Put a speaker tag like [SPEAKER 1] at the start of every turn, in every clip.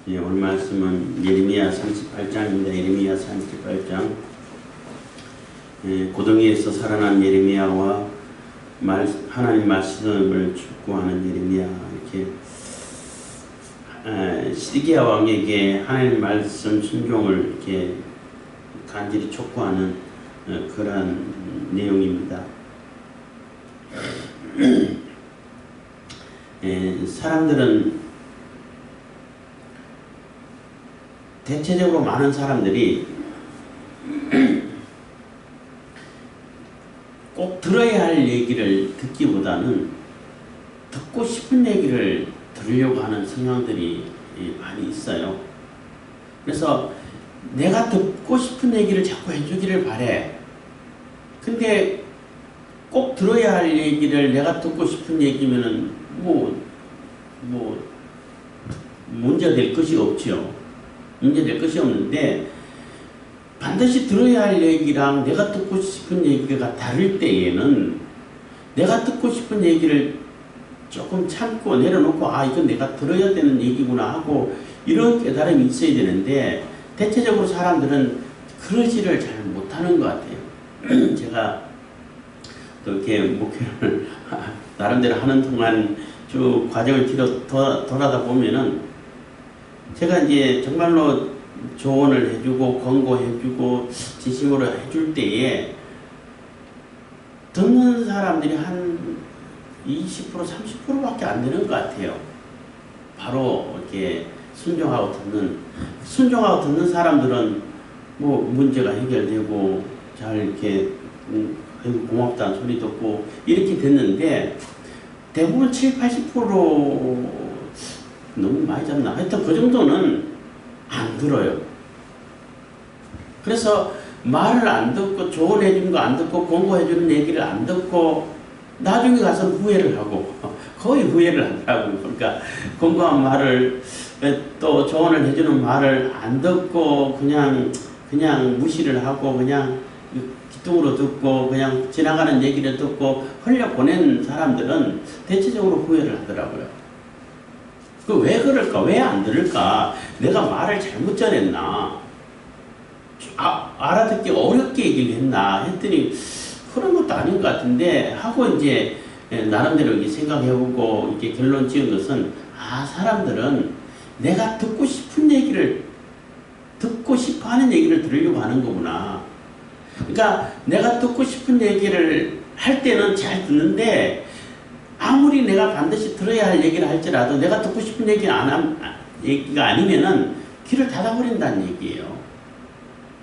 [SPEAKER 1] 예, 오늘 말씀은 예레미야 38장입니다. 예레미야 38장. 고등에서 살아난 예레미야와 하나님 말씀을 촉구하는 예레미야, 이렇게 시드기야 왕에게 하나님 말씀 순종을 이렇게 간절히 촉구하는 그러한 내용입니다. 사람들은 대체적으로 많은 사람들이 꼭 들어야 할 얘기를 듣기보다는 듣고 싶은 얘기를 들으려고 하는 성향들이 많이 있어요. 그래서 내가 듣고 싶은 얘기를 자꾸 해주기를 바래. 근데 꼭 들어야 할 얘기를 내가 듣고 싶은 얘기면은 문제될 것이 없죠. 문제될 것이 없는데 반드시 들어야 할 얘기랑 내가 듣고 싶은 얘기가 다를 때에는 내가 듣고 싶은 얘기를 조금 참고 내려놓고 이건 내가 들어야 되는 얘기구나 하고 이런 깨달음이 있어야 되는데 대체적으로 사람들은 그러지를 잘 못하는 것 같아요. 제가 또 이렇게 목회를 나름대로 하는 동안 쭉 과정을 돌아다 보면은 제가 이제 정말로 조언을 해주고 권고해주고 진심으로 해줄 때에 듣는 사람들이 한 20% 30%밖에 안 되는 것 같아요. 바로 이렇게 순종하고 듣는 사람들은 뭐 문제가 해결되고 잘 이렇게 고맙다는 소리 듣고 이렇게 됐는데 대부분 70~80% 너무 많이 잡나? 하여튼 그 정도는 안 들어요. 그래서 말을 안 듣고 조언해주는 거 안 듣고 권고해주는 얘기를 안 듣고 나중에 가서 후회를 하고 거의 후회를 한다고. 그러니까 권고한 말을 또 조언을 해주는 말을 안 듣고 그냥 무시를 하고 그냥 귀뚱으로 듣고 그냥 지나가는 얘기를 듣고 흘려보낸 사람들은 대체적으로 후회를 하더라고요. 왜 그럴까? 왜 안 들을까? 내가 말을 잘못 전했나? 알아듣기 어렵게 얘기를 했나? 했더니 그런 것도 아닌 것 같은데 하고 이제 나름대로 이렇게 생각해보고 이렇게 결론 지은 것은 사람들은 내가 듣고 싶은 얘기를 듣고 싶어 하는 얘기를 들으려고 하는 거구나. 그러니까 내가 듣고 싶은 얘기를 할 때는 잘 듣는데 아무리 내가 반드시 들어야 할 얘기를 할지라도 내가 듣고 싶은 얘기가 아니면은 귀를 닫아버린다는 얘기예요.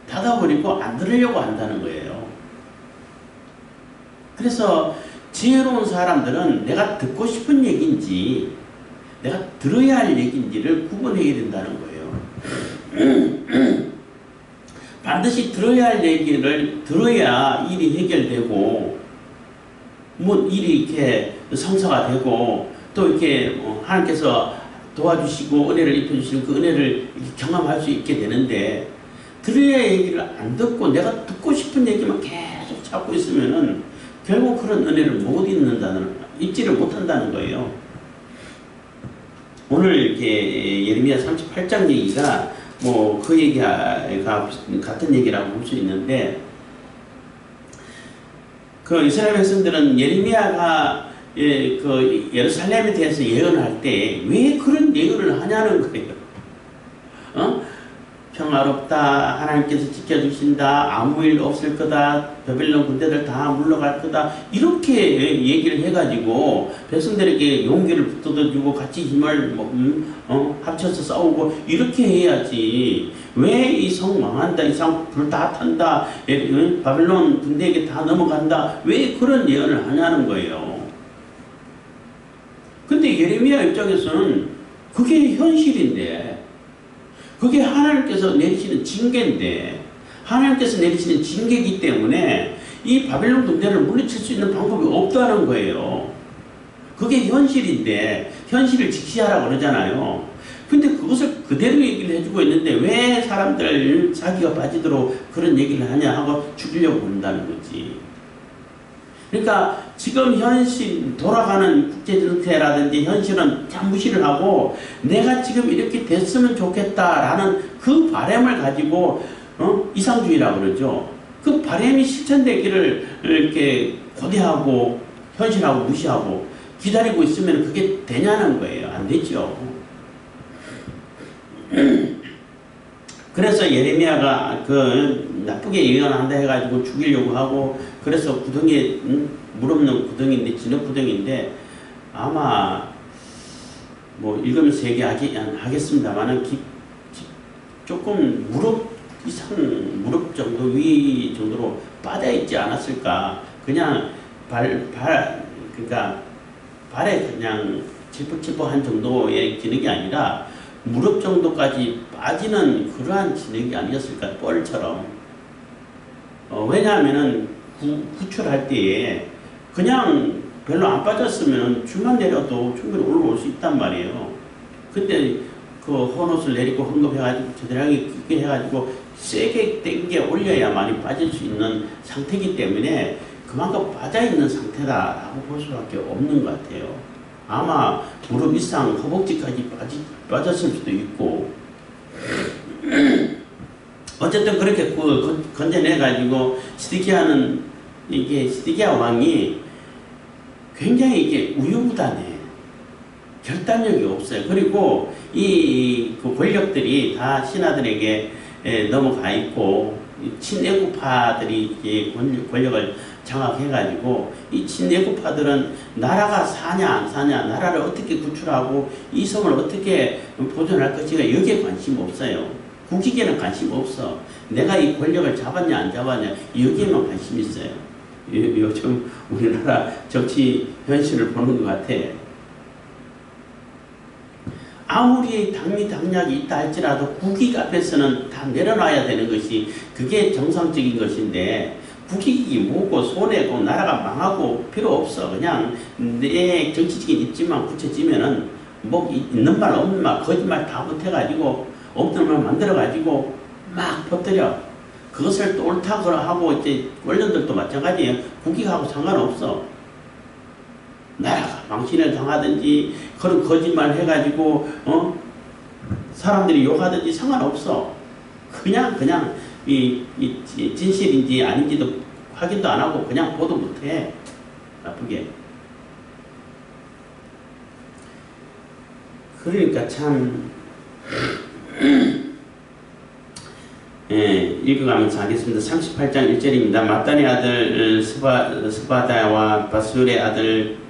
[SPEAKER 1] 닫아버리고 안 들으려고 한다는 거예요. 그래서 지혜로운 사람들은 내가 듣고 싶은 얘기인지 내가 들어야 할 얘기인지를 구분해야 된다는 거예요. 반드시 들어야 할 얘기를 들어야 일이 해결되고 일이 이렇게 성사가 되고 또 이렇게 하나님께서 도와주시고 은혜를 입혀주시는 그 은혜를 경험할 수 있게 되는데 들어야 할 얘기를 안 듣고 내가 듣고 싶은 얘기만 계속 찾고 있으면은 결국 그런 은혜를 못 입지를 못한다는 거예요. 오늘 이렇게 예레미야 38장 얘기가 그 얘기가 같은 얘기라고 볼 수 있는데 그 이스라엘 백성들은 예레미야가 그 예루살렘에 대해서 예언을 할 때 왜 그런 예언을 하냐는 거예요. 평화롭다, 하나님께서 지켜주신다, 아무 일 없을 거다, 바벨론 군대들 다 물러갈 거다, 이렇게 얘기를 해가지고 백성들에게 용기를 북돋아주고 같이 힘을 합쳐서 싸우고 이렇게 해야지. 왜 이 성 망한다, 이 성 불 다 탄다, 바벨론 군대에게 다 넘어간다, 왜 그런 예언을 하냐는 거예요. 근데 예레미야 입장에서는 그게 현실인데 그게 하나님께서 내리시는 징계인데 하나님께서 내리시는 징계이기 때문에 이 바벨론 군대를 물리칠 수 있는 방법이 없다는 거예요. 그게 현실인데 현실을 직시하라고 그러잖아요. 근데 그것을 그대로 얘기를 해주고 있는데 왜 사람들 자기가 빠지도록 그런 얘기를 하냐 하고 죽이려고 한다는 거지. 그러니까 지금 현실 돌아가는 국제 정세라든지 현실은 다 무시를 하고 내가 지금 이렇게 됐으면 좋겠다라는 그 바람을 가지고 이상주의라고 그러죠. 그 바람이 실천되기를 이렇게 고대하고 현실하고 무시하고 기다리고 있으면 그게 되냐는 거예요. 안 되죠. 그래서 예레미야가 그 나쁘게 예언한다 해가지고 죽이려고 하고 그래서 구덩이에 물 없는 구덩이인데 진흙 구덩이인데 아마 뭐 읽으면서 얘기하겠습니다만은 조금 무릎 이상 무릎 정도 위 정도로 빠져 있지 않았을까. 그냥 그러니까 발에 그냥 칠퍽칠퍽한 정도의 진흙이 아니라 무릎 정도까지 빠지는 그러한 진흙이 아니었을까. 뻘처럼. 왜냐하면은 구출할 때에 그냥 별로 안 빠졌으면 줄만 내려도 충분히 올라올 수 있단 말이에요. 그때 그 헌옷을 내리고 헌금해가지고 겨드랑이 깊게 해가지고 세게 당겨 올려야 많이 빠질 수 있는 상태이기 때문에 그만큼 빠져있는 상태다라고 볼 수밖에 없는 것 같아요. 아마 무릎 이상 허벅지까지 빠졌을 수도 있고 어쨌든 그렇게 건져내가지고 시드기야 왕이 굉장히 이게 우유부단해. 결단력이 없어요. 그리고 그 권력들이 다 신하들에게 넘어가 있고 친애국파들이 이제 권력을 장악해가지고 이 친애국파들은 나라가 사냐 안 사냐, 나라를 어떻게 구출하고 이 성을 어떻게 보존할 것인가 여기에 관심 없어요. 국익에는 관심 없어. 내가 이 권력을 잡았냐 안 잡았냐 여기에만 관심 있어요. 요즘 우리나라 정치 현실을 보는 것 같아. 아무리 당락이 있다 할지라도 국익 앞에서는 다 내려놔야 되는 것이 그게 정상적인 것인데 국익이 뭐고 손해고 나라가 망하고 필요 없어. 그냥 내 정치적인 입지만 굳혀지면은 뭐 있는 말 없는 말 거짓말 다 못해가지고 없는 말 만들어가지고 막 퍼뜨려. 그것을 또 옳다고 하고 이제 원론들도 마찬가지예요. 국익하고 상관없어. 나라가 망신을 당하든지 그런 거짓말 해가지고 사람들이 욕하든지 상관없어. 그냥 이 진실인지 아닌지도 확인도 안 하고 그냥 보도 못해. 나쁘게. 그러니까 참 읽어가면서 하겠습니다. 38장 1절입니다. 마단의 아들 스바다와 바술의 아들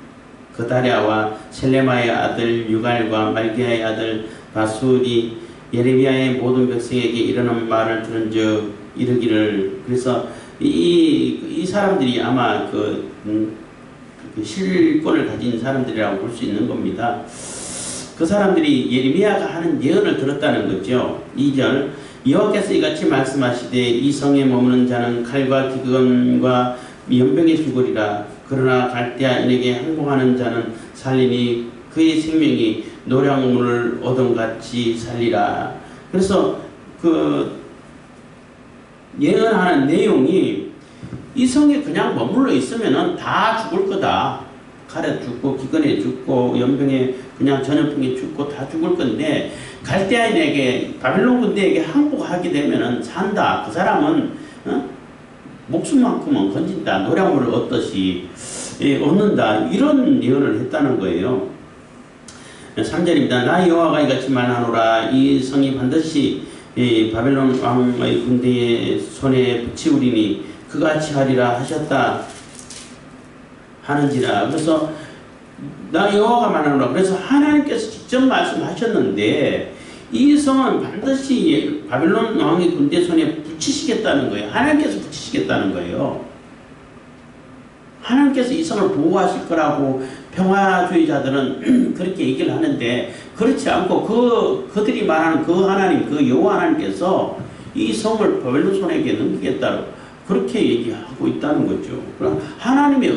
[SPEAKER 1] 그다랴와 셀레마의 아들 유갈과 말기야의 아들 바술이 예레미야의 모든 백성에게 이르는 말을 들은즉 이르기를. 그래서 이 사람들이 아마 그 실권을 가진 사람들이라고 볼 수 있는 겁니다. 그 사람들이 예레미야가 하는 예언을 들었다는 거죠. 2절 여호와께서 이같이 말씀하시되 이 성에 머무는 자는 칼과 기근과 연병에 죽으리라. 그러나 갈대아인에게 항복하는 자는 살리니 그의 생명이 노량물을 얻음같이 살리라. 그래서 그 예언하는 내용이 이 성에 그냥 머물러 있으면은 다 죽을 거다. 칼에 죽고 기근에 죽고 연병에 그냥 전염병에 죽고 다 죽을 건데 갈대아인에게 바빌론 군대에게 항복하게 되면은 산다. 그 사람은 목숨만큼은 건진다. 노량물을 얻듯이 얻는다. 이런 예언을 했다는 거예요. 3절입니다. 나 여호와가 이같이 말하노라. 이 성이 반드시 바벨론 왕의 군대의 손에 붙이우리니 그같이 하리라 하셨다 하는지라. 그래서 나 여호와가 말하노라. 그래서 하나님께서 직접 말씀하셨는데 이 성은 반드시 바벨론 왕의 군대 손에 붙이시겠다는 거예요. 하나님께서 붙이시겠다는 거예요. 하나님께서 이 성을 보호하실 거라고 평화주의자들은 그렇게 얘기를 하는데 그렇지 않고 그들이 말하는 그 하나님, 그 여호와 하나님께서 이 성을 바벨론 손에게 넘기겠다고 그렇게 얘기하고 있다는 거죠. 그럼 하나님의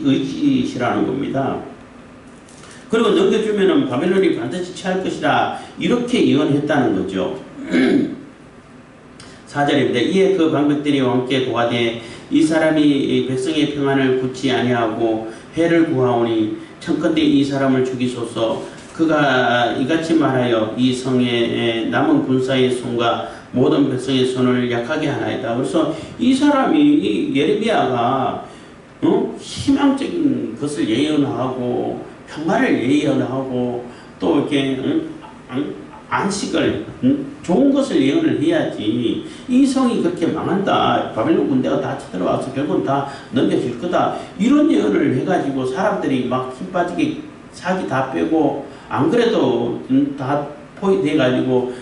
[SPEAKER 1] 의지시라는 겁니다. 그리고 넘겨주면은 바벨론이 반드시 취할 것이다. 이렇게 예언했다는 거죠. 4절입니다. 이에 그 방백들이 왕께 고하되 이 사람이 백성의 평안을 굳지 아니하고 해를 구하오니 청컨대 이 사람을 죽이소서. 그가 이같이 말하여 이 성에 남은 군사의 손과 모든 백성의 손을 약하게 하나이다. 그래서 이 사람이 이 예레미야가 희망적인 것을 예언하고 평안을 예언하고 또 이렇게 안식을 좋은 것을 예언을 해야지. 이 성이 그렇게 망한다, 바벨론 군대가 다 쳐들어와서 결국은 다 넘겨질 거다, 이런 예언을 해가지고 사람들이 막 힘 빠지게 사기 다 빼고 안 그래도 다 포위돼가지고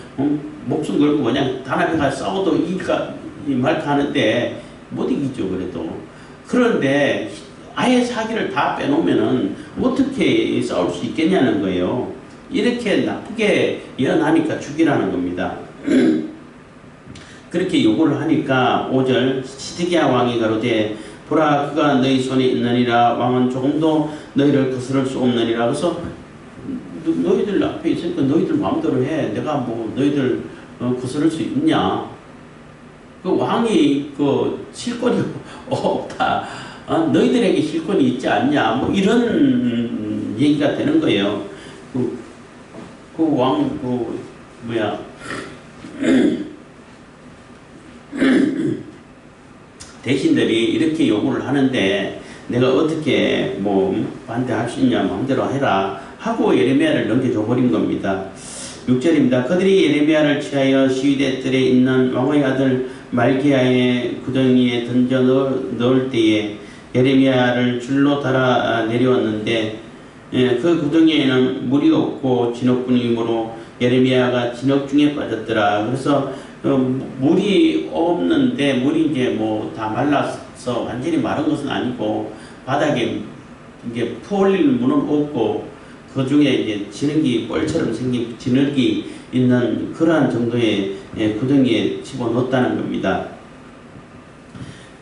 [SPEAKER 1] 목숨 걸고 그냥 단합에 가서 싸워도 이길까 말까 하는데 못 이기죠. 그래도. 그런데 아예 사기를 다 빼놓으면은 어떻게 싸울 수 있겠냐는 거예요. 이렇게 나쁘게 예언하니까 죽이라는 겁니다. 그렇게 요구를 하니까 5절 시드기야 왕이 가로되 보라 그가 너희 손에 있느니라. 왕은 조금도 너희를 거스를 수 없느니라. 그래서 너희들 앞에 있으니까 너희들 마음대로 해. 내가 뭐 너희들 거스를 수 있냐. 그 왕이 그 실권이 없다. 너희들에게 실권이 있지 않냐. 뭐 이런 얘기가 되는 거예요. 대신들이 이렇게 요구를 하는데 내가 어떻게 뭐 반대할 수 있냐, 마음대로 해라 하고 예레미야를 넘겨줘 버린 겁니다. 6절입니다. 그들이 예레미야를 취하여 시위대 뜰에 있는 왕의 아들 말기야의 구덩이에 던져 넣을 때에 예레미야를 줄로 달아 내려왔는데 그 구덩이에는 물이 없고 진흙뿐이므로 예레미야가 진흙 중에 빠졌더라. 그래서 물이 없는데 물이 이제 뭐 다 말라서 완전히 마른 것은 아니고 바닥에 이제 퍼올릴 물은 없고 그 중에 이제 진흙이 뻘처럼 생긴 진흙이 있는 그러한 정도의 구덩이에 집어넣었다는 겁니다.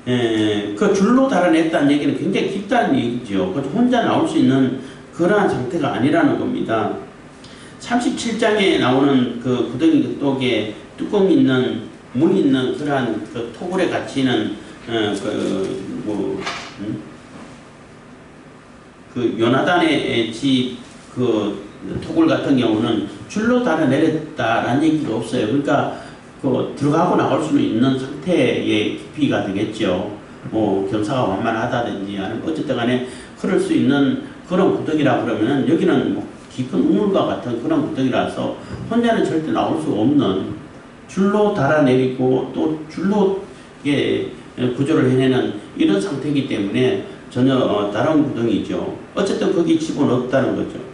[SPEAKER 1] 그 줄로 달아냈다는 얘기는 굉장히 깊다는 얘기죠. 혼자 나올 수 있는 그러한 상태가 아니라는 겁니다. 37장에 나오는 그 구덩이 똑에 뚜껑 있는 문 있는 그러한 그 토굴에 갇히는 그 요나단의 집 그 토굴 같은 경우는 줄로 달아내렸다라는 얘기가 없어요. 그러니까 그 들어가고 나올 수 있는 상태의 깊이가 되겠죠. 뭐 경사가 완만하다든지 아니면 어쨌든 간에 흐를 수 있는 그런 구덩이라 그러면은 여기는 뭐 깊은 우물과 같은 그런 구덩이라서 혼자는 절대 나올 수 없는 줄로 달아내리고 또 줄로 구조를 해내는 이런 상태이기 때문에 전혀 다른 구덩이죠. 어쨌든 거기 집어넣었다는 거죠.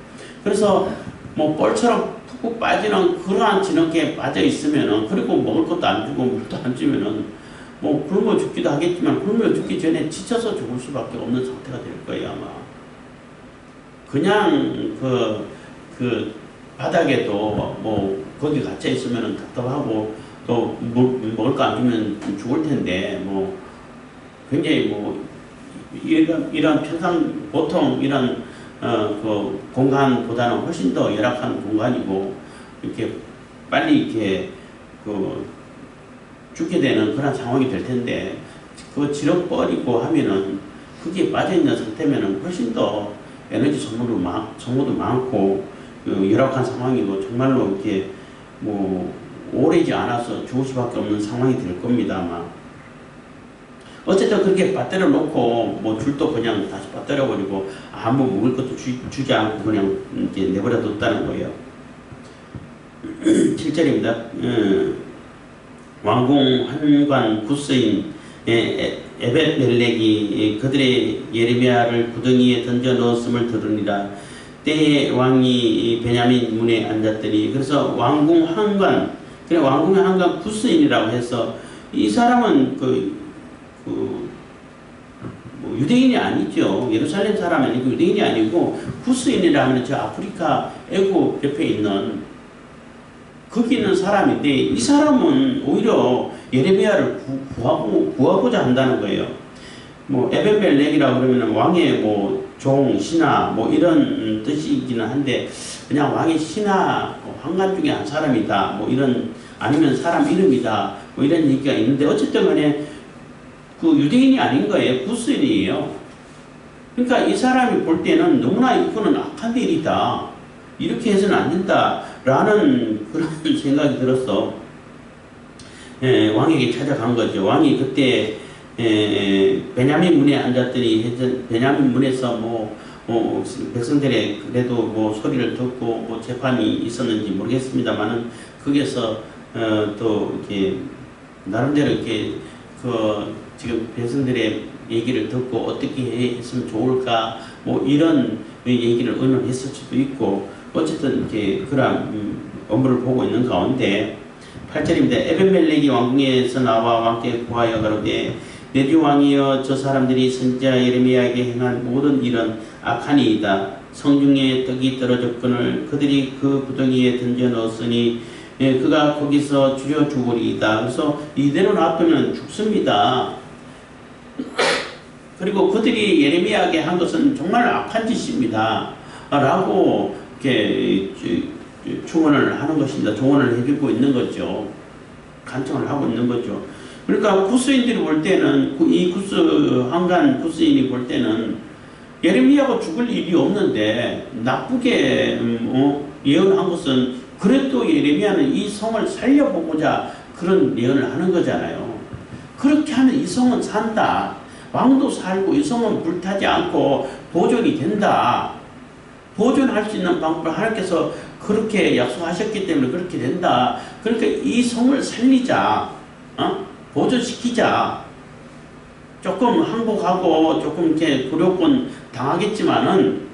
[SPEAKER 1] 그래서 뭐 뻘처럼 푹푹 빠지는 그러한 진흙에 빠져 있으면은, 그리고 먹을 것도 안 주고 물도 안 주면은 뭐 굶어 죽기도 하겠지만 굶어 죽기 전에 지쳐서 죽을 수밖에 없는 상태가 될 거예요. 아마 그냥 그 바닥에도 뭐 거기 갇혀 있으면은 답답하고 또 먹을 거 안 주면 죽을 텐데 뭐 굉장히 뭐 이런 평상 보통 이런 그 공간보다는 훨씬 더 열악한 공간이고 이렇게 빨리 이렇게 그 죽게 되는 그런 상황이 될 텐데 그 진흙 버리고 하면은 거기에 빠져 있는 상태면은 훨씬 더 에너지 소모도 많고 열악한 상황이고 정말로 이렇게 뭐 오래지 않아서 죽을 수밖에 없는 상황이 될 겁니다. 아마. 어쨌든 그렇게 빠뜨려 놓고 뭐 줄도 그냥 다시 빠뜨려 버리고 아무 먹을 것도 주지 않고 그냥 이렇게 내버려 뒀다는 거예요. 7절입니다. 왕궁 한관 구스인 에벳멜렉이 그들의 예레미야를 구덩이에 던져 넣었음을 들으니라. 때에 왕이 베냐민 문에 앉았더니, 그래서 왕궁 한관, 그래 왕궁의 한관 구스인이라고 해서 이 사람은 뭐 유대인이 아니죠. 예루살렘 사람이 아니고 유대인이 아니고 구스인이라면 저 아프리카 애굽 옆에 있는 거기 있는 사람인데, 이 사람은 오히려 예레미야를 구하고자 한다는 거예요. 뭐 에벤멜렉이라고 그러면 왕의 뭐 종, 신하 뭐 이런 뜻이기는 한데 그냥 왕의 신하하고 한간 중에 한 사람이다. 뭐 이런 아니면 사람 이름이다. 뭐 이런 얘기가 있는데 어쨌든 간에 그 유대인이 아닌 거예요. 구스인이에요. 그러니까 이 사람이 볼 때는 너무나 이거는 악한 일이다. 이렇게 해서는 안 된다라는 그런 생각이 들었어. 왕에게 찾아간 거죠. 왕이 그때 베냐민 문에 앉았더니 베냐민 문에서 백성들의 그래도 뭐 소리를 듣고 뭐 재판이 있었는지 모르겠습니다만은 거기에서 또 이렇게 나름대로 이렇게 지금 백성들의 얘기를 듣고 어떻게 했으면 좋을까 뭐 이런 얘기를 의논했을 수도 있고 어쨌든 이렇게 그런 업무를 보고 있는 가운데 8절입니다. 에벤멜렉이 왕궁에서 나와 왕께 구하여 가로되 내 주 왕이여 저 사람들이 선지자 예레미야에게 행한 모든 일은 악하니이다. 성중에 떡이 떨어졌거늘 그들이 그 구덩이에 던져 넣었으니 그가 거기서 주려 죽으리이다. 그래서 이대로 놔두면 죽습니다. 그리고 그들이 예레미야에게 한 것은 정말 악한 짓입니다. 라고 이렇게 충원을 하는 것입니다. 조언을 해주고 있는 거죠. 간청을 하고 있는 거죠. 그러니까 구스인들이 볼 때는 이 한간 구스인이 볼 때는 예레미야가 죽을 일이 없는데 나쁘게 예언한 것은 그래도 예레미야는 이 성을 살려보고자 그런 예언을 하는 거잖아요. 그렇게 하면 이 성은 산다. 왕도 살고 이 성은 불타지 않고 보존이 된다. 보존할 수 있는 방법을 하나님께서 그렇게 약속하셨기 때문에 그렇게 된다. 그러니까 이 성을 살리자. 보존시키자. 조금 항복하고 조금 이렇게 굴욕은 당하겠지만은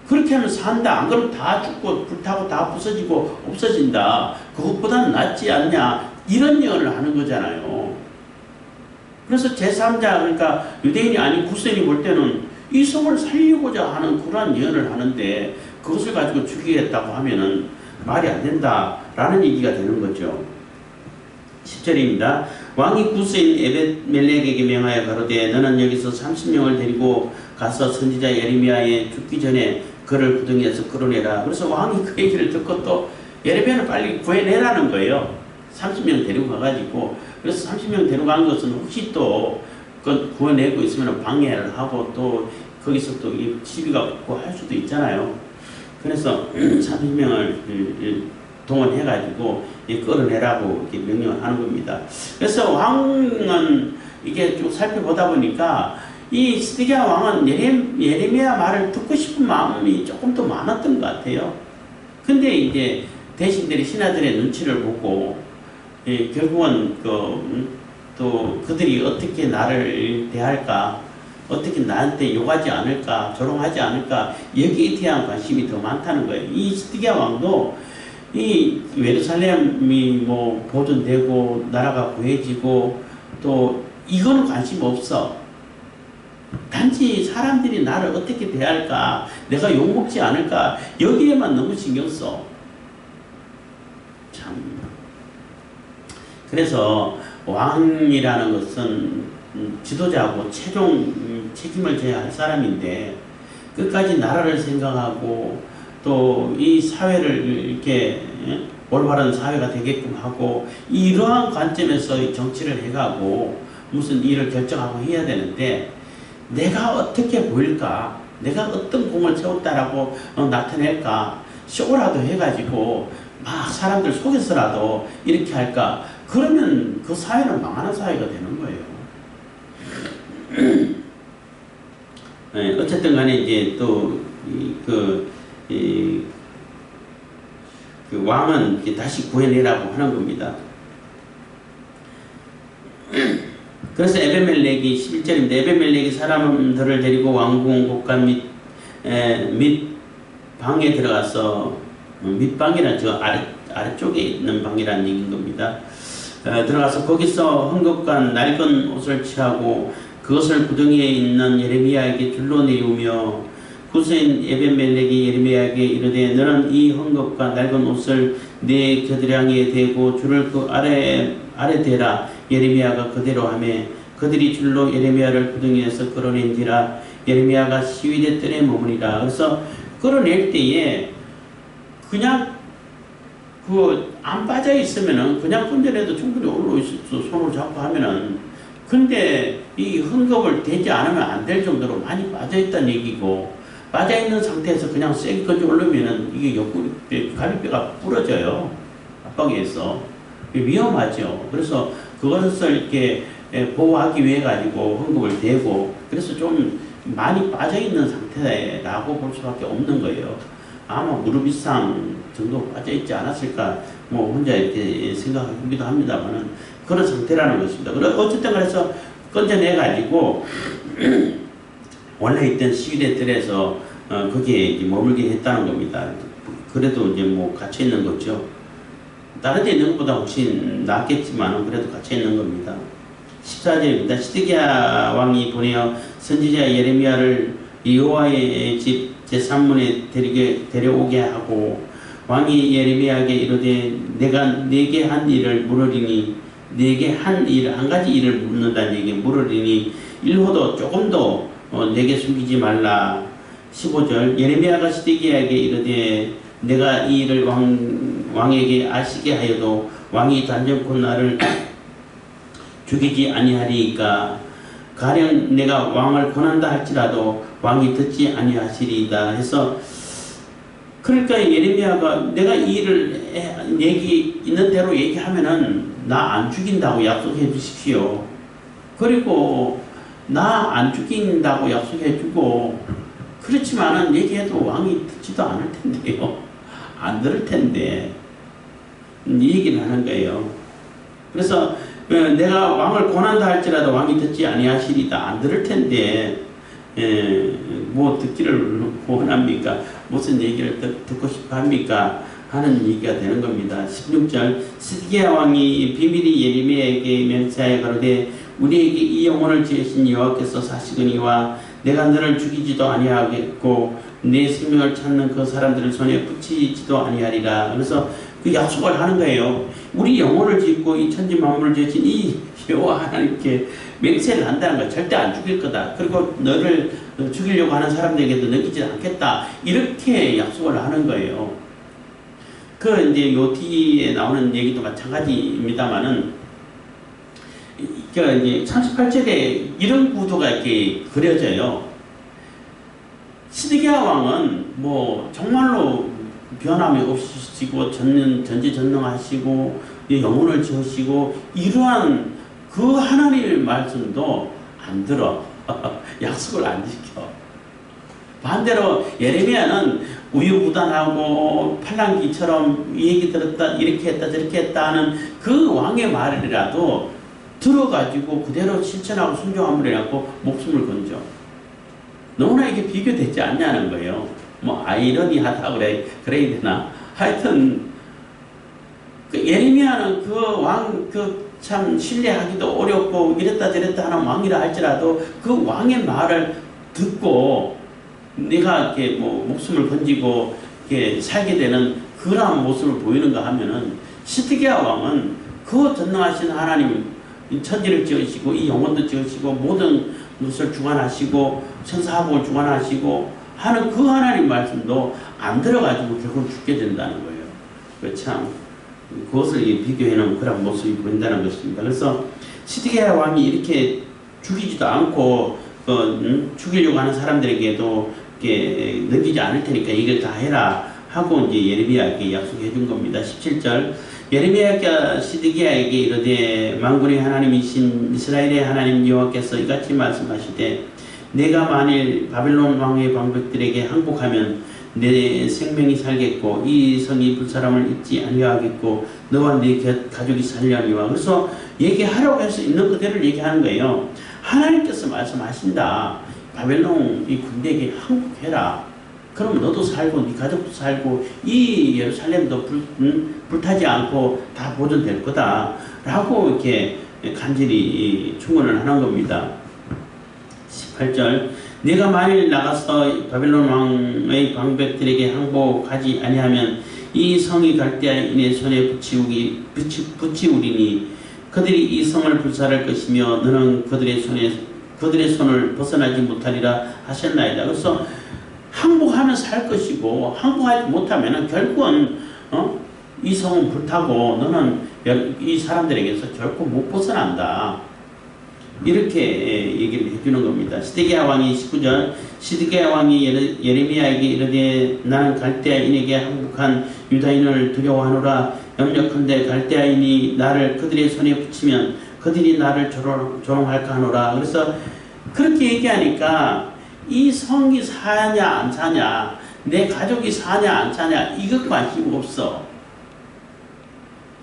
[SPEAKER 1] 그렇게 하면 산다. 안 그러면 다 죽고 불타고 다 부서지고 없어진다. 그것보다는 낫지 않냐. 이런 예언을 하는 거잖아요. 그래서 제3자 그러니까 유대인이 아닌 구스인이 볼 때는 이 성을 살리고자 하는 그러한 예언을 하는데 그것을 가지고 죽이겠다고 하면은 말이 안 된다라는 얘기가 되는 거죠. 10절입니다. 왕이 구스인 에벳멜렉에게 명하여 가로되 너는 여기서 30명을 데리고 가서 선지자 예레미야에 죽기 전에 그를 구덩이에서 끌어내라. 그래서 왕이 그 얘기를 듣고 또 예레미야를 빨리 구해내라는 거예요. 30명 데리고 가가지고 그래서 30명 데려간 것은 혹시 또 구해내고 있으면 방해를 하고 또 거기서 또 시비가 붙고 할 수도 있잖아요. 그래서 30명을 동원해가지고 끌어내라고 이렇게 명령을 하는 겁니다. 그래서 왕은 이게 쭉 살펴보다 보니까 이 스디기야 왕은 예레미야 말을 듣고 싶은 마음이 조금 더 많았던 것 같아요. 근데 이제 대신들이 신하들의 눈치를 보고 결국은 또 그들이 어떻게 나를 대할까, 어떻게 나한테 욕하지 않을까, 조롱하지 않을까 여기에 대한 관심이 더 많다는 거예요. 이 스디기야 왕도 이 예루살렘이 뭐 보존되고 나라가 구해지고 또 이거는 관심 없어. 단지 사람들이 나를 어떻게 대할까, 내가 욕먹지 않을까 여기에만 너무 신경 써. 참. 그래서 왕이라는 것은 지도자고 최종 책임을 져야 할 사람인데 끝까지 나라를 생각하고 또 이 사회를 이렇게 올바른 사회가 되게끔 하고 이러한 관점에서 정치를 해가고 무슨 일을 결정하고 해야 되는데 내가 어떻게 보일까, 내가 어떤 공을 세웠다라고 나타낼까, 쇼라도 해가지고 막 사람들 속에서라도 이렇게 할까, 그러면 그 사회는 망하는 사회가 되는 거예요. 어쨌든 간에 이제 또 그 왕은 다시 구해내라고 하는 겁니다. 그래서 에벤멜렉이 11절입니다. 에벤멜렉이 사람들을 데리고 왕궁 곳간 및 방에 들어가서 밑방이란 저 아래쪽에 있는 방이라는 얘기인 겁니다. 들어가서 거기서 헝겊과 낡은 옷을 취하고 그것을 구덩이에 있는 예레미야에게 줄로 내리우며 구스인 에벤멜렉이 예레미야에게 이르되 너는 이 헝겊과 낡은 옷을 내 겨드랑이에 대고 줄을 그 아래 대라. 예레미야가 그대로 하매 그들이 줄로 예레미야를 구덩이에서 끌어낸지라. 예레미야가 시위대 뜰에 머무니라. 그래서 끌어낼 때에 그냥 안 빠져 있으면은 그냥 건져내도 충분히 올라올 수 있어. 손으로 잡고 하면은. 근데 이 헝겊을 대지 않으면 안 될 정도로 많이 빠져 있다는 얘기고, 빠져 있는 상태에서 그냥 세게 건져 올리면은 이게 옆구리, 갈비뼈가 부러져요. 압박에 의해서. 위험하죠. 그래서 그것을 이렇게 보호하기 위해 가지고 헝겊을 대고, 그래서 좀 많이 빠져 있는 상태라고 볼 수밖에 없는 거예요. 아마 무릎 이상 정도 빠져 있지 않았을까, 뭐 혼자 이렇게 생각하기도 합니다만은 그런 상태라는 것입니다. 어쨌든 그래서 건져내 가지고 원래 있던 시일의 뜰에서 거기에 이제 머물게 했다는 겁니다. 그래도 이제 뭐 갇혀 있는 거죠. 다른 데 있는 것보다 훨씬 낫겠지만 그래도 갇혀 있는 겁니다. 14절입니다. 시드기야 왕이 보내어 선지자 예레미야를 여호와의 집 제3문에 데려오게 하고, 왕이 예레미야에게 이르되 내가 네게 한 일을 물으리니, 네게 한 일, 한 가지 일을 묻는다는 얘기, 물으리니 일호도 조금도 내게 숨기지 말라. 15절 예레미야가 시드기야에게 이르되 내가 이 일을 왕에게 아시게 하여도 왕이 단정코 나를 죽이지 아니하리이까. 가령 내가 왕을 권한다 할지라도 왕이 듣지 아니하시리이다 해서, 그러니까 예레미야가 내가 이 일을 있는 대로 얘기하면은 나 안 죽인다고 약속해 주십시오. 그리고 나 안 죽인다고 약속해 주고, 그렇지만은 얘기해도 왕이 듣지도 않을 텐데요. 안 들을 텐데. 이 얘기를 하는 거예요. 그래서 내가 왕을 권한다 할지라도 왕이 듣지 아니하시리다. 안 들을 텐데 뭐 듣기를 원합니까? 무슨 얘기를 듣고 싶어 합니까? 하는 얘기가 되는 겁니다. 16절 시드기야 왕이 비밀이 예레미야에게 맹세하여 가로되 우리에게 이 영혼을 지으신 여호와께서 사시거니와 내가 너를 죽이지도 아니하겠고 내 생명을 찾는 그 사람들을 손에 붙이지도 아니하리라. 그래서 그 약속을 하는 거예요. 우리 영혼을 짓고 이 천지 만물을 지으신 이 여호와 하나님께 맹세를 한다는 거, 절대 안 죽일 거다. 그리고 너를 죽이려고 하는 사람들에게도 넘기지 않겠다. 이렇게 약속을 하는 거예요. 그 이제 요 뒤에 나오는 얘기도 마찬가지입니다만은, 이제 38절에 이런 구도가 이렇게 그려져요. 시드기야 왕은 뭐 정말로 변함이 없으시고 전지전능하시고 영혼을 지으시고 이러한 그 하나님의 말씀도 안 들어. 약속을 안 지켜. 반대로 예레미야는 우유부단하고 팔랑귀처럼 이 얘기 들었다, 이렇게 했다, 저렇게 했다 하는 그 왕의 말이라도 들어가지고 그대로 실천하고 순종함을 해갖고 목숨을 건져. 너무나 이게 비교되지 않냐는 거예요. 뭐 아이러니하다 그래야 되나? 하여튼 그 예레미야는 그 왕 참 신뢰하기도 어렵고 이랬다 저랬다 하는 왕이라 할지라도 그 왕의 말을 듣고 내가 이렇게 뭐 목숨을 건지고 이렇게 살게 되는 그러한 모습을 보이는가 하면은, 시드기야 왕은 그 전능하신 하나님, 천지를 지으시고 이 영혼도 지으시고 모든 것을 주관하시고 천사하고 주관하시고 하는 그 하나님 말씀도 안 들어가지고 결국 죽게 된다는 거예요. 그 참 그것을 비교해 놓은 그런 모습이 보인다는 것입니다. 그래서 시드기야 왕이 이렇게 죽이지도 않고 죽이려고 하는 사람들에게도 이렇게 넘기지 않을 테니까 이걸 다 해라 하고 이제 예레미야에게 약속해 준 겁니다. 17절 예레미야가 시드기야에게 이르되 만군의 하나님이신 이스라엘의 하나님 여호와께서 이같이 말씀하시되 내가 만일 바벨론 왕의 방백들에게 항복하면 내 생명이 살겠고 이 성이 불사람을 잊지 아니하겠고 너와 네 가족이 살려니와. 그래서 얘기하라고 해서 있는 그대로 얘기하는 거예요. 하나님께서 말씀하신다. 바벨론 이 군대에게 항복해라. 그럼 너도 살고 네 가족도 살고 이 예루살렘도 불타지 않고 다 보존될 거다 라고 이렇게 간절히 충고를 하는 겁니다. 18절 내가 만일 나가서 바벨론 왕의 방백들에게 항복하지 아니하면 이 성이 갈대아인의 손에 붙이우리니 그들이 이 성을 불살할 것이며 너는 그들의 손을 벗어나지 못하리라 하셨나이다. 그래서 항복하면 살 것이고 항복하지 못하면 결국은 이 성은 불타고 너는 이 사람들에게서 결코 못 벗어난다. 이렇게 얘기를 해주는 겁니다. 시드기야 왕이 19절 시드기야 왕이 예레미야에게 이르되 나는 갈대아인에게 항복한 유다인을 두려워하노라. 염려컨대 갈대아인이 나를 그들의 손에 붙이면 그들이 나를 조롱할까 하노라. 그래서 그렇게 얘기하니까 이 성이 사냐 안 사냐, 내 가족이 사냐 안 사냐, 이것 관심 없어.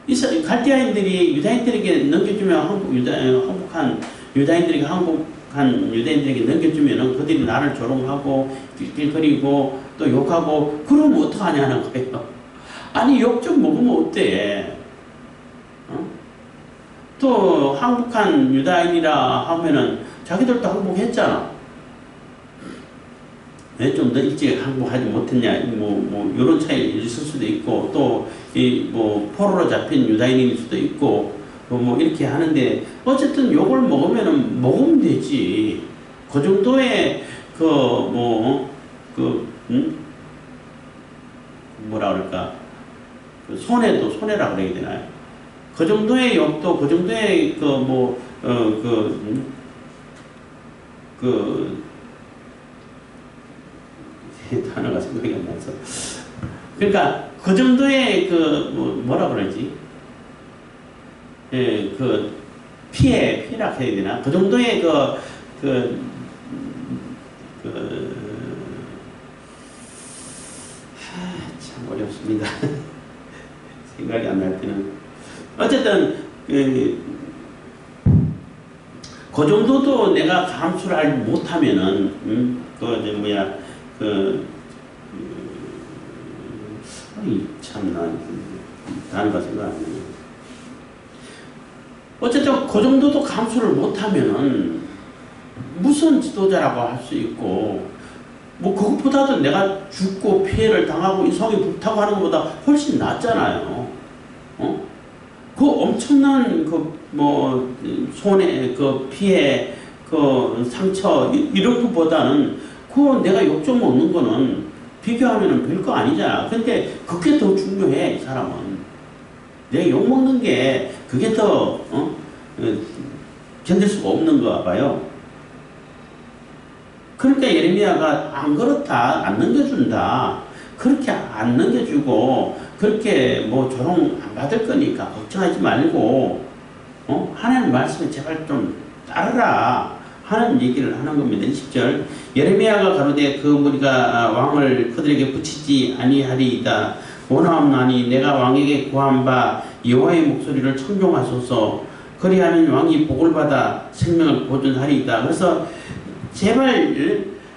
[SPEAKER 1] 이 갈대아인들이 유다인들에게 넘겨주면 항복한 유다인들에게 넘겨주면 그들이 나를 조롱하고 낄낄거리고 또 욕하고 그러면 어떡하냐는 거예요. 아니 욕 좀 먹으면 어때? 또 항복한 유다인이라 하면은 자기들도 항복했잖아. 왜 좀 더 일찍 항복하지 못했냐, 이런 차이 있을 수도 있고, 또 포로로 잡힌 유다인일 수도 있고, 이렇게 하는데 어쨌든 욕을 먹으면 되지. 그 정도의 뭐라 그럴까, 손해라 그래야 되나요? 그 정도의 욕도, 그 정도의 단어가 생각이 안 나서. 그러니까 그 정도의 뭐라 그러지? 피해라 해야 되나? 그 정도의 참 어렵습니다. 생각이 안 날 때는. 어쨌든, 그 정도도 내가 감수를 못하면은, 참나, 단어가 생각 안 나네. 어쨌든, 그 정도도 감수를 못하면은, 무슨 지도자라고 할 수 있고, 그것보다도 내가 죽고 피해를 당하고 이 성이 불타고 하는 것보다 훨씬 낫잖아요. 그 엄청난 손해, 피해, 상처, 이런 것보다는 내가 욕 좀 먹는 거는 비교하면 별거 아니잖아. 근데 그게 더 중요해, 이 사람은. 내 욕 먹는 게 그게 더, 견딜 수가 없는 거 봐요. 그러니까 예레미야가 안 그렇다, 안 넘겨준다. 그렇게 안 넘겨주고, 그렇게 조롱 안 받을 거니까 걱정하지 말고, 하나님 말씀을 제발 좀 따르라 하는 얘기를 하는 겁니다. 20절. 예레미야가 가로되 그 무리가 왕을 그들에게 붙이지 아니하리이다. 원하옵나니 내가 왕에게 구한 바 여호와의 목소리를 청종하소서. 그리하면 왕이 복을 받아 생명을 보존하리이다. 그래서 제발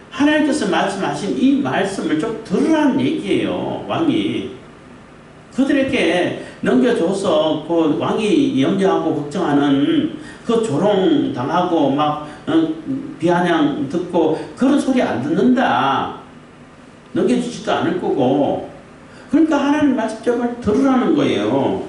[SPEAKER 1] 하나님께서 말씀하신 이 말씀을 좀 들으라는 얘기예요. 왕이 그들에게 넘겨줘서 왕이 염려하고 걱정하는 조롱 당하고 비아냥 듣고 그런 소리 안 듣는다. 넘겨주지도 않을 거고. 그러니까 하나님 말씀 제발 들으라는 거예요.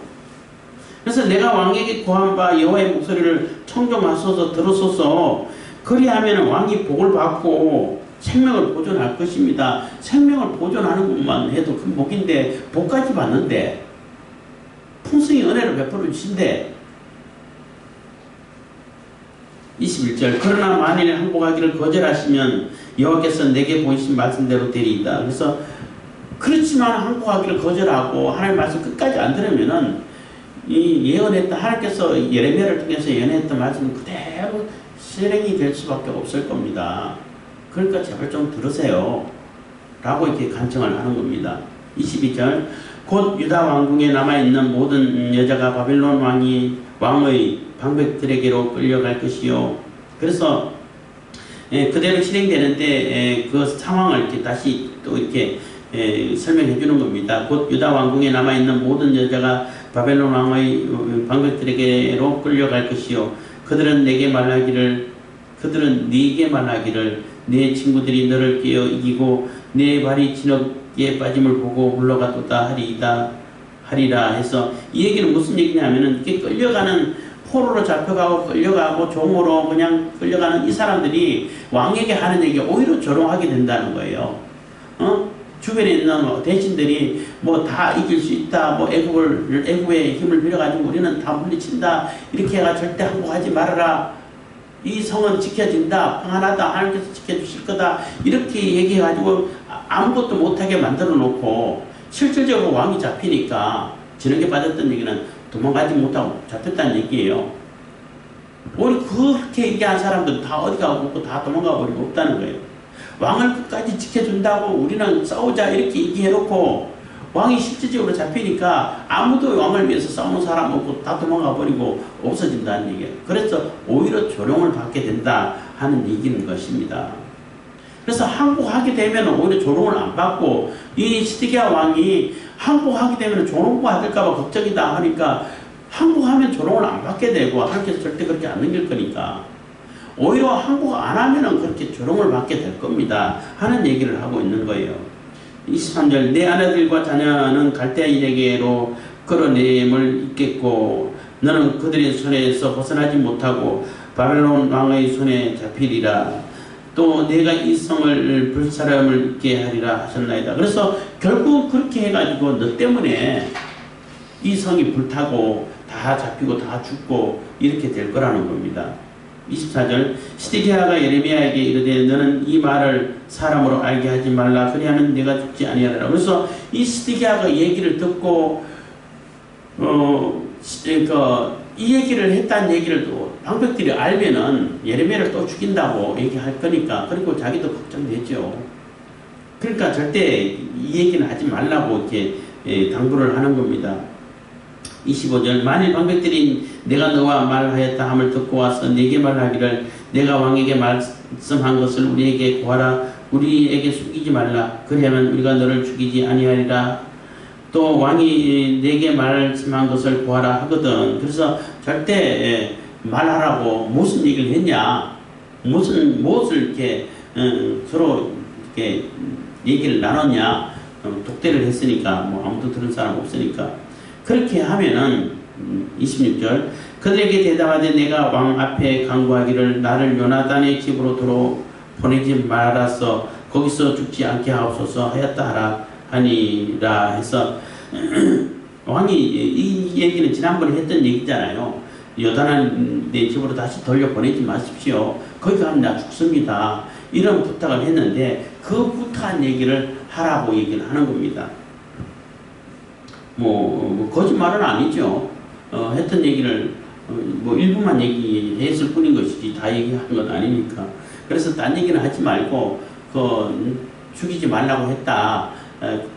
[SPEAKER 1] 그래서 내가 왕에게 구한 바 여호와의 목소리를 청종하소서 들으소서. 그리하면 왕이 복을 받고 생명을 보존할 것입니다. 생명을 보존하는 것만 해도 큰 복인데, 복까지 받는데, 풍성히 은혜를 베풀어 주신대. 21절. 그러나 만일 항복하기를 거절하시면 여호와께서 내게 보이신 말씀대로 되리이다. 그래서 그렇지만 항복하기를 거절하고 하나님의 말씀 끝까지 안 들으면은 이 예언했던, 하나님께서 예레미야를 통해서 예언했던 말씀은 그대로 실행이 될 수밖에 없을 겁니다. 그러니까 제발 좀 들으세요. 라고 이렇게 간청을 하는 겁니다. 22절. 곧 유다 왕궁에 남아있는 모든 여자가 바벨론 왕의 방백들에게로 끌려갈 것이요. 그래서 그대로 실행되는데 그 상황을 이렇게 다시 또 이렇게 설명해 주는 겁니다. 곧 유다 왕궁에 남아있는 모든 여자가 바벨론 왕의 방백들에게로 끌려갈 것이요. 그들은 네게 말하기를 네 친구들이 너를 깨어 이기고 네 발이 진흙에 빠짐을 보고 물러가도다 하리라 해서, 이 얘기는 무슨 얘기냐면은 이렇게 끌려가는, 포로로 잡혀가고 끌려가고 종으로 그냥 끌려가는 이 사람들이 왕에게 하는 얘기 오히려 조롱하게 된다는 거예요. 주변에 있는 대신들이 뭐 다 이길 수 있다, 뭐 애국의 힘을 빌려가지고 우리는 다 물리친다, 이렇게 해가 절대 항복하지 말아라, 이 성은 지켜진다, 평안하다, 하나님께서 지켜주실 거다, 이렇게 얘기해가지고 아무것도 못하게 만들어 놓고 실질적으로 왕이 잡히니까 지능에 빠졌던 얘기는 도망가지 못하고 잡혔다는 얘기예요. 오히려 그렇게 얘기한 사람들은 다 어디 가고 다 도망가 버리고 없다는 거예요. 왕을 끝까지 지켜준다고 우리는 싸우자 이렇게 얘기해놓고 왕이 실질적으로 잡히니까 아무도 왕을 위해서 싸우는 사람 없고 다 도망가 버리고 없어진다는 얘기예요. 그래서 오히려 조롱을 받게 된다 하는 얘기인 것입니다. 그래서 항복하게 되면 오히려 조롱을 안 받고, 이 시드기야 왕이 항복하게 되면 조롱받을까봐 걱정이다 하니까 항복하면 조롱을 안 받게 되고 하나님께서 절대 그렇게 안 넘길 거니까 오히려 항복 안 하면은 그렇게 조롱을 받게 될 겁니다 하는 얘기를 하고 있는 거예요. 23절, 내 아내들과 자녀는 갈대아인에게로 끌어내임을 입겠고 너는 그들의 손에서 벗어나지 못하고 바벨론 왕의 손에 잡히리라. 또 내가 이 성을 불사람을 있게 하리라 하셨나이다. 그래서 결국 그렇게 해가지고 너 때문에 이 성이 불타고 다 잡히고 다 죽고 이렇게 될 거라는 겁니다. 24절, 시드기야가 예레미야에게 이르되 너는 이 말을 사람으로 알게 하지 말라, 그리하면 내가 죽지 아니하리라. 그래서 이 시드기야가 얘기를 듣고 이 얘기를 했다는 얘기를 또 방백들이 알면은 예레미야를 또 죽인다고 얘기할 거니까, 그리고 자기도 걱정되죠. 그러니까 절대 이 얘기는 하지 말라고 이렇게 당부를 하는 겁니다. 25절, 만일 방백들이 내가 너와 말하였다 함을 듣고 와서 네게 말하기를 내가 왕에게 말씀한 것을 우리에게 구하라, 우리에게 숨기지 말라, 그리하면 우리가 너를 죽이지 아니하리라. 또 왕이 내게 말씀한 것을 구하라 하거든. 그래서 절대 말하라고 무슨 얘기를 했냐, 무엇을 이렇게 서로 이렇게 얘기를 나눴냐, 독대를 했으니까 뭐 아무도 들은 사람 없으니까. 그렇게 하면은 26절, 그들에게 대답하되 내가 왕 앞에 간구하기를 나를 요나단의 집으로 보내지 말아서 거기서 죽지 않게 하옵소서 하였다 하라 하니라 해서 왕이 이 얘기는 지난번에 했던 얘기잖아요. 요나단의 집으로 다시 돌려보내지 마십시오. 거기 가면 나 죽습니다. 이런 부탁을 했는데 그 부탁한 얘기를 하라고 얘기를 하는 겁니다. 뭐 거짓말은 아니죠. 했던 얘기를 뭐 일부만 얘기했을 뿐인 것이지 다 얘기한 건 아니니까. 그래서 딴 얘기는 하지 말고 죽이지 말라고 했다,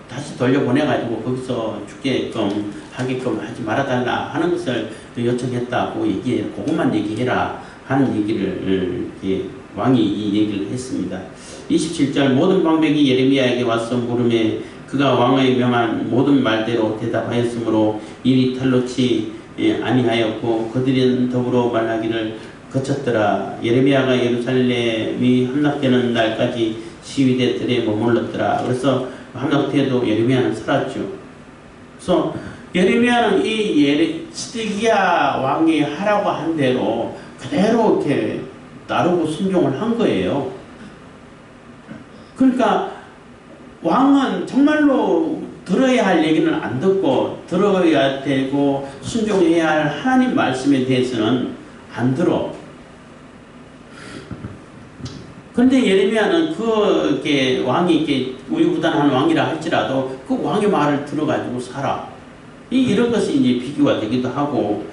[SPEAKER 1] 다시 돌려보내가지고 거기서 죽게끔 하게끔 하지 말아달라 하는 것을 요청했다고 얘기해, 그것만 얘기해라 하는 얘기를 왕이 이 얘기를 했습니다. 27절, 모든 방백이 예레미야에게 와서 물음에 그가 왕의 명한 모든 말대로 대답하였으므로 일이 탈놓지 아니하였고 그들은 더불어 말하기를 거쳤더라. 예레미야가 예루살렘이 함락되는 날까지 시위대 뜰에 머물렀더라. 그래서 함락되어도 예레미야는 살았죠. 그래서 예레미야는 이 시드기야 왕이 하라고 한 대로 그대로 이렇게 따르고 순종을 한 거예요. 그러니까 왕은 정말로 들어야 할 얘기는 안 듣고 들어야 되고 순종해야 할 하나님 말씀에 대해서는 안 들어. 그런데 예레미야는 그게 왕이 이렇게 우유부단한 왕이라 할지라도 그 왕의 말을 들어가지고 살아. 이런 것이 이제 비교가 되기도 하고,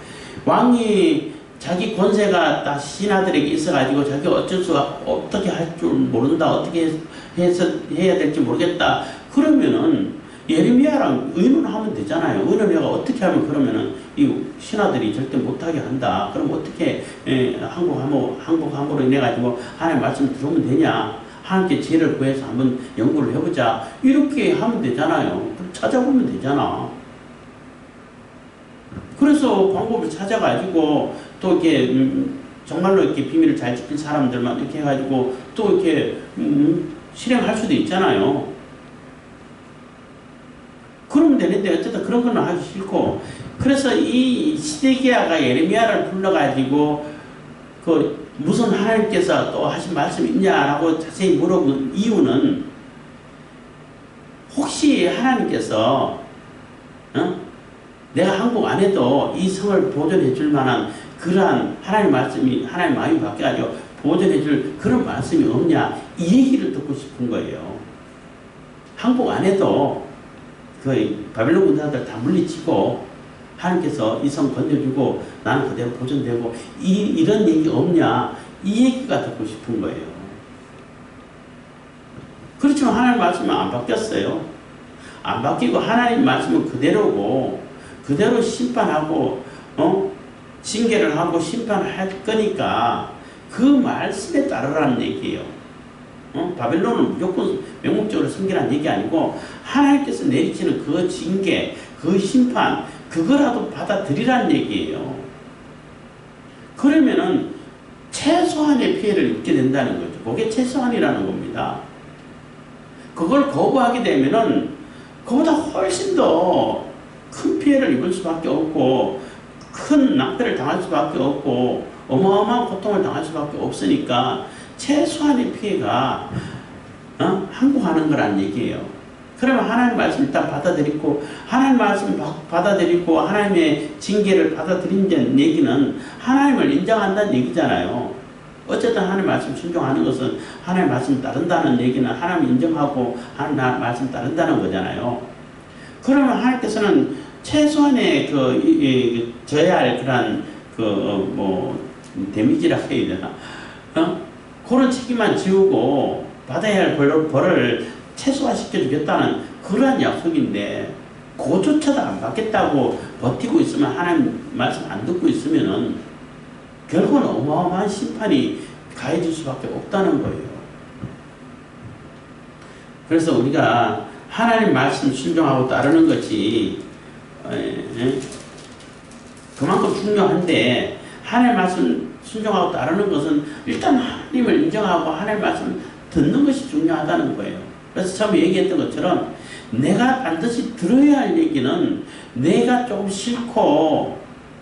[SPEAKER 1] 왕이 자기 권세가 다 신하들에게 있어가지고 자기 어떻게 할 줄 모른다, 어떻게 해야 될지 모르겠다, 그러면은 예레미야랑 의논하면 되잖아요. 의논해가 어떻게 하면 그러면은 이 신하들이 절대 못하게 한다. 그럼 어떻게 항복함으로 인해가지고 하나님 말씀 들으면 되냐, 하나님께 지혜를 구해서 한번 연구를 해보자, 이렇게 하면 되잖아요. 찾아보면 되잖아. 그래서 방법을 찾아가지고 또 이렇게 정말로 이렇게 비밀을 잘 지킨 사람들만 이렇게 해가지고 또 이렇게 실행할 수도 있잖아요. 그러면 되는데 어쨌든 그런 건 하기 싫고, 그래서 이 시드기야가 예레미야를 불러가지고 무슨 하나님께서 또 하신 말씀이 있냐라고 자세히 물어본 이유는 혹시 하나님께서 내가 한국 안에도 이 성을 보존해 줄 만한 그러한 하나님 말씀이 하나님 마음이 바뀌어가지고 보존해 줄 그런 말씀이 없냐 이 얘기를 듣고 싶은 거예요. 한국 안에도 그 바벨론 군사들 다 물리치고 하나님께서 이 성 건져주고 나는 그대로 보존되고 이런 얘기 없냐 이 얘기가 듣고 싶은 거예요. 그렇지만 하나님 말씀은 안 바뀌었어요. 안 바뀌고 하나님 말씀은 그대로고 그대로 심판하고 징계를 하고 심판을 할 거니까 그 말씀에 따르라는 얘기예요. 바벨론은 무조건 명목적으로 섬기라는 얘기 아니고 하나님께서 내리치는 그 징계, 그 심판 그거라도 받아들이라는 얘기예요. 그러면은 최소한의 피해를 입게 된다는 거죠. 그게 최소한이라는 겁니다. 그걸 거부하게 되면은 그보다 훨씬 더 큰 피해를 입을 수밖에 없고 큰 낭패를 당할 수밖에 없고 어마어마한 고통을 당할 수밖에 없으니까 최소한의 피해가 항구하는 거란 얘기예요. 그러면 하나님 말씀 일단 받아들이고 하나님 말씀 받아들이고 하나님의 징계를 받아들인다는 얘기는 하나님을 인정한다는 얘기잖아요. 어쨌든 하나님 말씀 순종하는 것은 하나님 말씀 따른다는 얘기는 하나님 인정하고 하나님 말씀 따른다는 거잖아요. 그러면 하나님께서는 최소한의 져야 할 그런 데미지라 해야 되나? 그런 책임만 지우고 받아야 할 벌을 최소화시켜 주겠다는 그러한 약속인데 그조차도 안 받겠다고 버티고 있으면 하나님 말씀 안 듣고 있으면은 결국은 어마어마한 심판이 가해질 수밖에 없다는 거예요. 그래서 우리가 하나님 말씀 순종하고 따르는 것이 그만큼 중요한데 하나님 말씀 순종하고 따르는 것은 일단 하나님을 인정하고 하나님 말씀 듣는 것이 중요하다는 거예요. 그래서 처음에 얘기했던 것처럼 내가 반드시 들어야 할 얘기는 내가 조금 싫고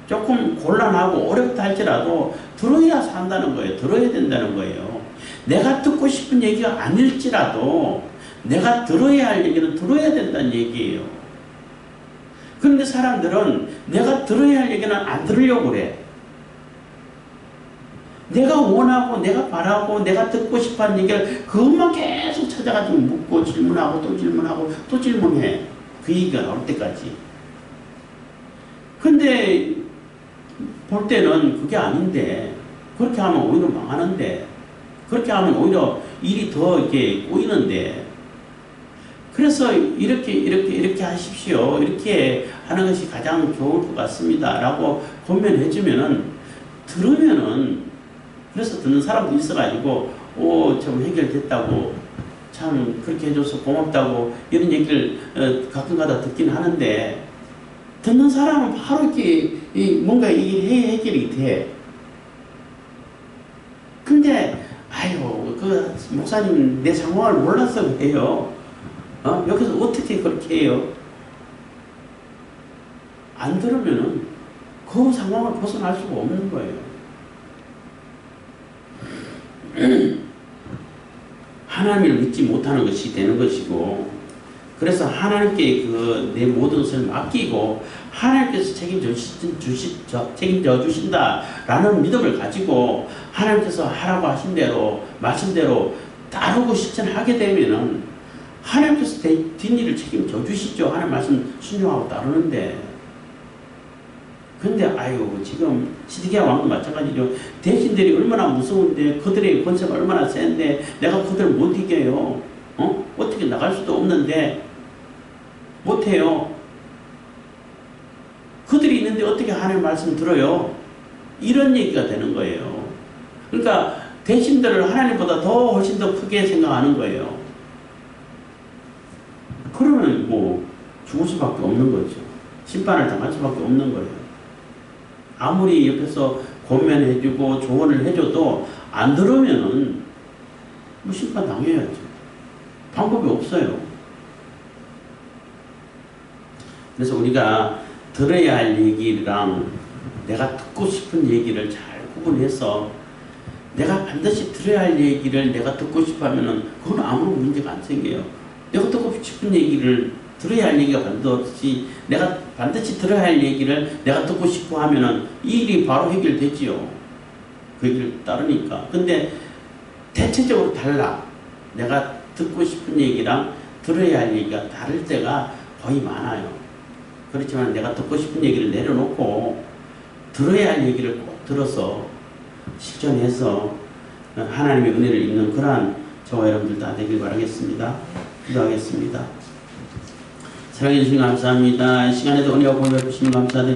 [SPEAKER 1] 조금 곤란하고 어렵다 할지라도 들어야 산다는 거예요. 들어야 된다는 거예요. 내가 듣고 싶은 얘기가 아닐지라도 내가 들어야 할 얘기는 들어야 된다는 얘기예요. 그런데 사람들은 내가 들어야 할 얘기는 안 들으려고 그래. 내가 원하고 내가 바라고 내가 듣고 싶어하는 얘기를 그것만 계속 찾아가지고 묻고 질문하고 또 질문하고 또 질문해. 그 얘기가 나올 때까지. 근데 볼 때는 그게 아닌데 그렇게 하면 오히려 망하는데 그렇게 하면 오히려 일이 더 이렇게 꼬이는데 그래서 이렇게 하십시오. 이렇게 하는 것이 가장 좋을 것 같습니다. 라고 권면해 주면은 들으면은 그래서 듣는 사람도 있어가지고 좀 해결됐다고 참 그렇게 해줘서 고맙다고 이런 얘기를 가끔가다 듣긴 하는데 듣는 사람은 바로 이렇게 뭔가 이게 해결이 돼. 근데 아유 그 목사님 내 상황을 몰라서 그래요. 여기서 어떻게 그렇게 해요? 안 들으면은 그 상황을 벗어날 수가 없는 거예요. 하나님을 믿지 못하는 것이 되는 것이고 그래서 하나님께 내 모든 것을 맡기고 하나님께서 책임져 주신다라는 믿음을 가지고 하나님께서 하라고 하신 대로 말씀대로 따르고 실천하게 되면은 하나님께서 뒷일을 책임져 주시죠. 하나님 말씀 순종하고 따르는데 근데 아유 지금 시드기야 왕도 마찬가지죠. 대신들이 얼마나 무서운데 그들의 권세가 얼마나 센데 내가 그들을 못 이겨요. 어떻게 나갈 수도 없는데 못해요. 그들이 있는데 어떻게 하나님 말씀 들어요? 이런 얘기가 되는 거예요. 그러니까 대신들을 하나님보다 더 훨씬 더 크게 생각하는 거예요. 그러면 뭐 죽을 수밖에 없는 거죠. 심판을 당할 수밖에 없는 거예요. 아무리 옆에서 권면해주고 조언을 해줘도 안 들으면은 뭐 심판 당해야죠. 방법이 없어요. 그래서 우리가 들어야 할 얘기랑 내가 듣고 싶은 얘기를 잘 구분해서 내가 반드시 들어야 할 얘기를 내가 듣고 싶어 하면은 그건 아무 문제가 안 생겨요. 내가 듣고 싶은 얘기를 들어야 할 얘기가 반드시 내가 반드시 들어야 할 얘기를 내가 듣고 싶어 하면은 이 일이 바로 해결되지요. 그 얘기를 따르니까. 근데 대체적으로 달라. 내가 듣고 싶은 얘기랑 들어야 할 얘기가 다를 때가 거의 많아요. 그렇지만 내가 듣고 싶은 얘기를 내려놓고 들어야 할 얘기를 꼭 들어서 실천해서 하나님의 은혜를 입는 그러한 저와 여러분들 다 되길 바라겠습니다. 기도하겠습니다. 사랑해 주시면 감사합니다. 이 시간에도 은혜와 공유해 주시면 감사드립니다.